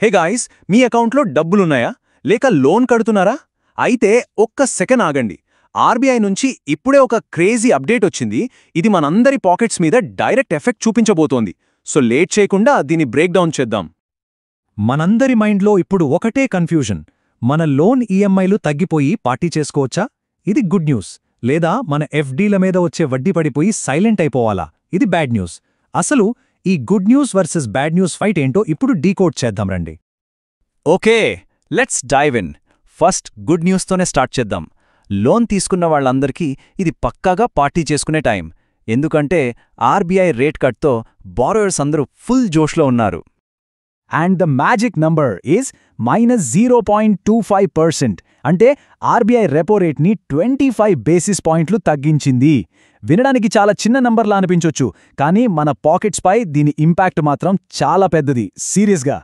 Hey guys, మీ అకౌంట్లో డబ్బులున్నాయా లేక loan కడుతున్నారా? అయితే ఒక్క సెకండ్ ఆగండి. ఆర్బీఐ నుంచి ఇప్పుడే ఒక క్రేజీ అప్డేట్ వచ్చింది. ఇది మనందరి పాకెట్స్ మీద డైరెక్ట్ ఎఫెక్ట్ చూపించబోతోంది. సో లేట్ చేయకుండా దీన్ని బ్రేక్ డౌన్ చేద్దాం. మనందరి మైండ్లో ఇప్పుడు ఒకటే కన్ఫ్యూజన్. మన లోన్ ఈఎంఐలు తగ్గిపోయి పార్టీ చేసుకోవచ్చా? ఇది గుడ్ న్యూస్. లేదా మన ఎఫ్డీల మీద వచ్చే వడ్డీ పడిపోయి సైలెంట్ అయిపోవాలా? ఇది బ్యాడ్ న్యూస్. అసలు ఈ good news versus bad news fight ఏంటో ఇప్పుడు డీకోడ్ చేద్దాం రండి. Okay, let's dive in. First good న్యూస్తోనే స్టార్ట్ చేద్దాం. లోన్ తీసుకున్న వాళ్ళందరికీ ఇది పక్కాగా పార్టీ చేసుకునే టైం. ఎందుకంటే ఆర్బీఐ రేట్ కట్తో బారోయర్స్ అందరూ ఫుల్ జోష్లో ఉన్నారు. And the magic number is -0.25%. అంటే ఆర్బీఐ రెపో రేట్ని 25 బేసిస్ పాయింట్లు తగ్గించింది. వినడానికి చాలా చిన్న నంబర్లా అనిపించొచ్చు, కానీ మన పాకెట్స్పై దీని ఇంపాక్ట్ మాత్రం చాలా పెద్దది. సీరియస్గా.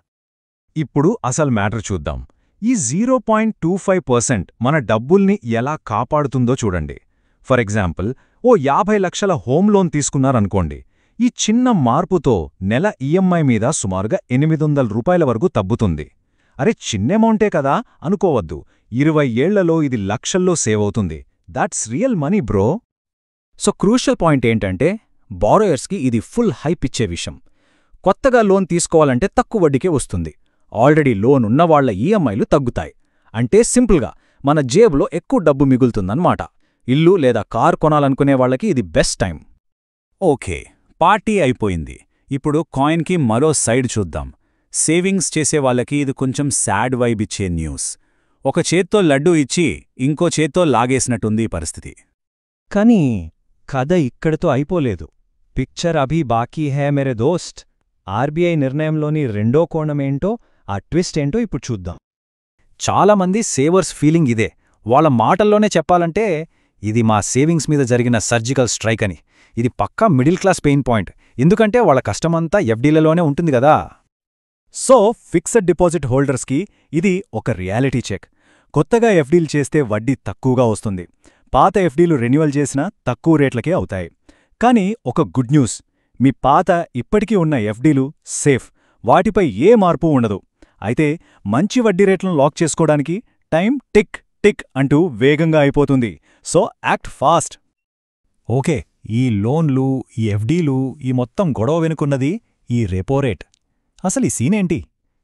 ఇప్పుడు అసలు మ్యాటర్ చూద్దాం. ఈ 0.25% మన డబ్బుల్ని ఎలా కాపాడుతుందో చూడండి. ఫర్ ఎగ్జాంపుల్, ఓ 50 లక్షల హోమ్ లోన్ తీసుకున్నారనుకోండి. ఈ చిన్న మార్పుతో నెల ఈఎంఐ మీద సుమారుగా 800 రూపాయల వరకు తగ్గుతుంది. అరే, చిన్న అమౌంటే కదా అనుకోవద్దు. 20 ఏళ్లలో ఇది లక్షల్లో సేవ్ అవుతుంది. That's real money bro. So crucial point ఏంటంటే, బారోయర్స్కి ఇది ఫుల్ హైప్ ఇచ్చే విషయం. కొత్తగా లోన్ తీసుకోవాలంటే తక్కువ వడ్డీకే వస్తుంది. ఆల్రెడీ లోన్ ఉన్నవాళ్ల ఈఎంఐలు తగ్గుతాయి. అంటే సింపుల్గా మన జేబులో ఎక్కువ డబ్బు మిగులుతుందన్నమాట. ఇల్లు లేదా కార్ కొనాలనుకునే వాళ్ళకి ఇది బెస్ట్ టైం. ఓకే, పార్టీ అయిపోయింది. ఇప్పుడు కాయిన్కి మరో సైడ్ చూద్దాం. సేవింగ్స్ చేసే వాళ్ళకి ఇది కొంచెం సాడ్ వైబ్ ఇచ్చే న్యూస్. ఒక చేత్తో లడ్డూ ఇచ్చి ఇంకో చేత్తో లాగేసినట్టుంది ఈ పరిస్థితి. కానీ కథ ఇక్కడితో అయిపోలేదు. పిక్చర్ అభీ బాకీ హే మేరే దోస్ట్. ఆర్బీఐ నిర్ణయంలోని రెండో కోణమేంటో, ఆ ట్విస్ట్ ఏంటో ఇప్పుడు చూద్దాం. చాలామంది సేవర్స్ ఫీలింగ్ ఇదే. వాళ్ళ మాటల్లోనే చెప్పాలంటే, ఇది మా సేవింగ్స్ మీద జరిగిన సర్జికల్ స్ట్రైక్ అని. ఇది పక్కా మిడిల్ క్లాస్ పెయిన్ పాయింట్. ఎందుకంటే వాళ్ళ కష్టమంతా ఎఫ్డీలలోనే ఉంటుంది కదా. సో ఫిక్స్డ్ డిపాజిట్ హోల్డర్స్కి ఇది ఒక రియాలిటీ చెక్. కొత్తగా ఎఫ్డీలు చేస్తే వడ్డీ తక్కువగా వస్తుంది. పాత ఎఫ్డీలు రెన్యువల్ చేసినా తక్కువ రేట్లకే అవుతాయి. కానీ ఒక గుడ్ న్యూస్, మీ పాత ఇప్పటికీ ఉన్న ఎఫ్డీలు సేఫ్. వాటిపై ఏ మార్పు ఉండదు. అయితే మంచి వడ్డీ రేట్లను లాక్ చేసుకోవడానికి టైం టిక్ టిక్ అంటూ వేగంగా అయిపోతుంది. So act fast. ఓకే, ఈ లోన్లు, ఈ ఎఫ్డీలు, ఈ మొత్తం గొడవ వెనుకున్నది ఈ రెపో రేట్. అసలు ఈ సీనేంటి?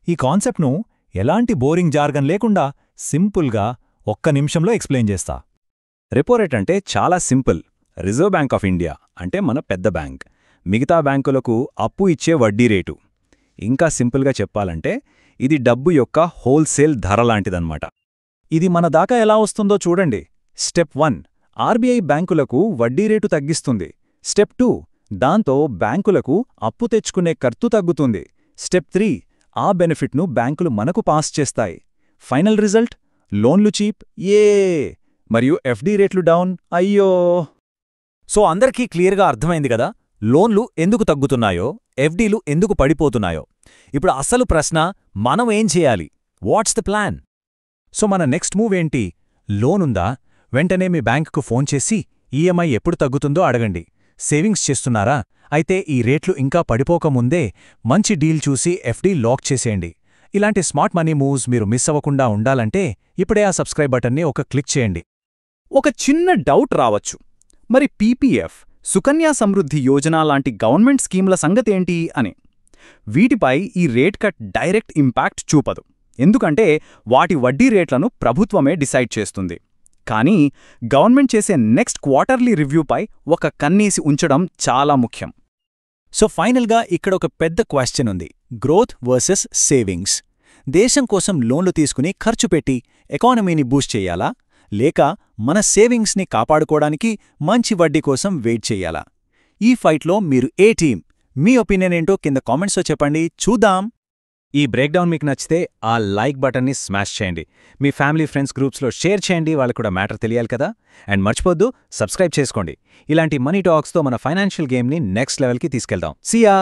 ఈ కాన్సెప్ట్ను ఎలాంటి బోరింగ్ జార్గన్ లేకుండా సింపుల్గా ఒక్క నిమిషంలో ఎక్స్ప్లెయిన్ చేస్తా. రెపో రేట్ అంటే చాలా simple. Reserve bank of India అంటే మన పెద్ద బ్యాంక్ మిగతా బ్యాంకులకు అప్పు ఇచ్చే వడ్డీ రేటు. ఇంకా సింపుల్గా చెప్పాలంటే ఇది డబ్బు యొక్క హోల్సేల్ ధర లాంటిదన్నమాట. ఇది మన దాకా ఎలా వస్తుందో చూడండి. స్టెప్ 1, ఆర్బీఐ బ్యాంకులకు వడ్డీ రేటు తగ్గిస్తుంది. స్టెప్ 2, దాంతో బ్యాంకులకు అప్పు తెచ్చుకునే ఖర్చు తగ్గుతుంది. స్టెప్ 3, ఆ బెనిఫిట్ను బ్యాంకులు మనకు పాస్ చేస్తాయి. ఫైనల్ రిజల్ట్, లోన్లు చీప్ మరియు ఎఫ్డీ రేట్లు డౌన్. అయ్యో! సో అందరికీ క్లియర్గా అర్థమైంది కదా, లోన్లు ఎందుకు తగ్గుతున్నాయో, ఎఫ్డీలు ఎందుకు పడిపోతున్నాయో. ఇప్పుడు అసలు ప్రశ్న, మనం ఏం చేయాలి? What's the plan? సో మన నెక్స్ట్ మూవ్ ఏంటి? లోనుందా? వెంటనే మీ బ్యాంకుకు ఫోన్ చేసి ఈఎంఐ ఎప్పుడు తగ్గుతుందో అడగండి. సేవింగ్స్ చేస్తున్నారా? అయితే ఈ రేట్లు ఇంకా పడిపోకముందే మంచి డీల్ చూసి ఎఫ్డీ లాక్ చేసేయండి. ఇలాంటి స్మార్ట్ మనీ మూవ్స్ మీరు మిస్ అవ్వకుండా ఉండాలంటే ఇప్పుడే ఆ సబ్స్క్రైబ్ బటన్ని ఒక క్లిక్ చేయండి. ఒక చిన్న డౌట్ రావచ్చు, మరి పీపీఎఫ్, సుకన్యా సమృద్ధి యోజన లాంటి గవర్నమెంట్ స్కీముల సంగతేంటి అని. వీటిపై ఈ రేట్ కట్ డైరెక్ట్ ఇంపాక్ట్ చూపదు. ఎందుకంటే వాటి వడ్డీ రేట్లను ప్రభుత్వమే డిసైడ్ చేస్తుంది. కానీ గవర్నమెంట్ చేసే నెక్స్ట్ క్వార్టర్లీ రివ్యూపై ఒక కన్నేసి ఉంచడం చాలా ముఖ్యం. సో ఫైనల్గా ఇక్కడ ఒక పెద్ద క్వశ్చన్ ఉంది. Growth versus savings. దేశం కోసం లోన్లు తీసుకుని ఖర్చు పెట్టి ఎకానమీని బూస్ట్ చెయ్యాలా? లేక మన సేవింగ్స్ని కాపాడుకోవడానికి మంచి వడ్డీ కోసం వెయిట్ చెయ్యాలా? ఈ ఫైట్లో మీరు ఏ టీం? మీ ఒపీనియన్ ఏంటో కింద కామెంట్స్లో చెప్పండి, చూద్దాం. ఈ బ్రేక్డౌన్ మీకు నచ్చితే ఆ లైక్ బటన్ని స్మాష్ చేయండి. మీ ఫ్యామిలీ ఫ్రెండ్స్ గ్రూప్స్లో షేర్ చేయండి, వాళ్ళకు కూడా మ్యాటర్ తెలియాలి కదా. అండ్ మర్చిపోద్దు, సబ్స్క్రైబ్ చేసుకోండి. ఇలాంటి మనీ టాక్స్తో మన ఫైనాన్షియల్ గేమ్ని నెక్స్ట్ లెవెల్కి తీసుకెళ్దాం. See yeah!